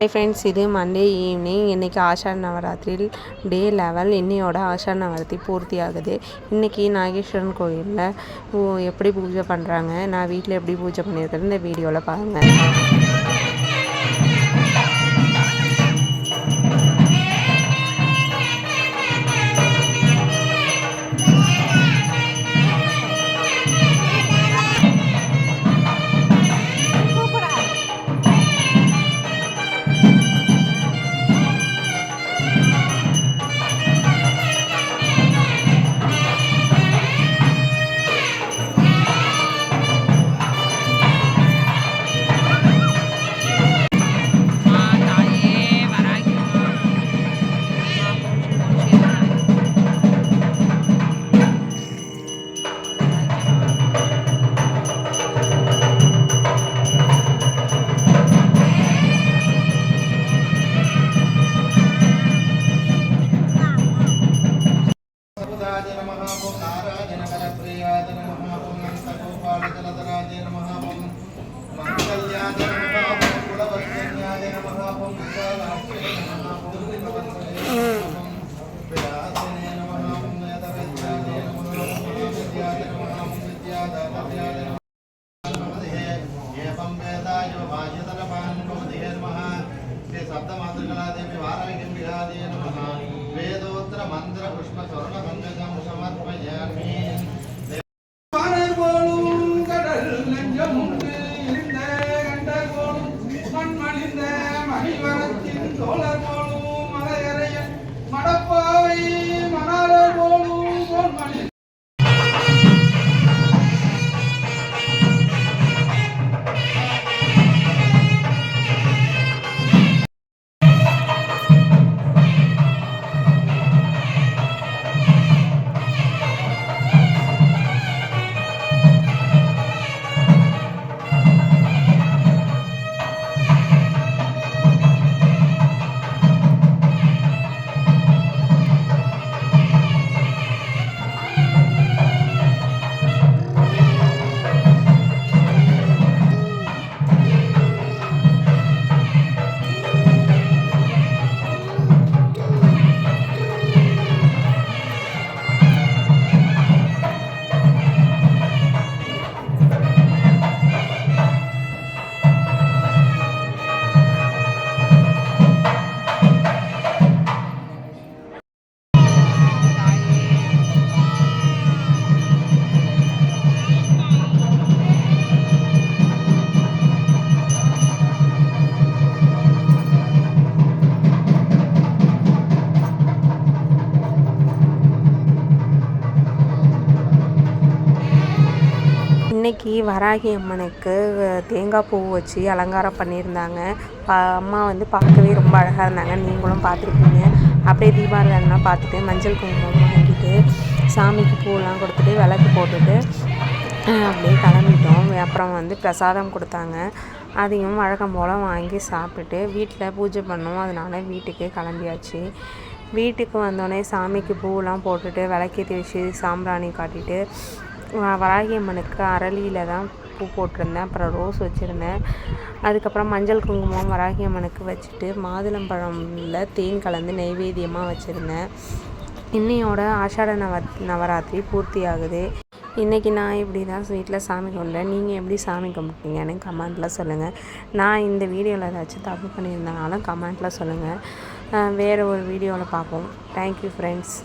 Hi friends, இது Monday evening. இன்றைக்கி ஆஷாட நவராத்திரி டே 11. இன்னையோட ஆஷாட நவராத்திரி பூர்த்தி ஆகுது. இன்றைக்கி நாகேஸ்வரன் கோயிலில் எப்படி பூஜை பண்ணுறாங்க, நான் வீட்டில் எப்படி பூஜை பண்ணியிருக்கிறேன் இந்த வீடியோவில் பாருங்கள். वेदोत्तर मंत्र पुष्प स्वर्ण पंकजं समर्पयामि. இன்றைக்கி வராகி அம்மனுக்கு தேங்காய் பூ வச்சு அலங்காரம் பண்ணியிருந்தாங்க. அம்மா பார்க்கவே ரொம்ப அழகாக இருந்தாங்க. நீங்களும் பார்த்துருப்பீங்க. அப்படியே தீபாவளிலாம் பார்த்துட்டு மஞ்சள் குங்குமம் வாங்கிட்டு சாமிக்கு பூவெல்லாம் கொடுத்துட்டு விளக்கு போட்டுட்டு அப்படியே கிளம்பிட்டோம். அப்புறம் பிரசாதம் கொடுத்தாங்க. அதையும் வழக்கம் போல் வாங்கி சாப்பிட்டுட்டு வீட்டில் பூஜை பண்ணோம். அதனால் வீட்டுக்கு கிளம்பியாச்சு. வீட்டுக்கு வந்தோடனே சாமிக்கு பூவெல்லாம் போட்டுட்டு விளக்கேற்றி வச்சு சாம்பிராணி காட்டிட்டு வராகி அம்மனுக்கு அரளியில் தான் பூ போட்டிருந்தேன். அப்புறம் ரோஸ் வச்சுருந்தேன். அதுக்கப்புறம் மஞ்சள் குங்குமம் வராகி அம்மனுக்கு வச்சுட்டு மாதுளம்பழமில் தேன் கலந்து நைவேத்தியமாக வச்சுருந்தேன். இன்னையோட ஆஷாட நவராத்திரி பூர்த்தி ஆகுது. இன்றைக்கி நான் இப்படி தான் வீட்டில் சாமி கும்பிட்டேன். நீங்கள் எப்படி சாமி கும்பிட்டீங்கன்னு கமெண்ட்டில் சொல்லுங்கள். நான் இந்த வீடியோவில் ஏதாச்சும் தப்பு பண்ணியிருந்தனாலும் கமெண்ட்டில் சொல்லுங்கள். வேறு ஒரு வீடியோவில் பார்ப்போம். Thank you friends.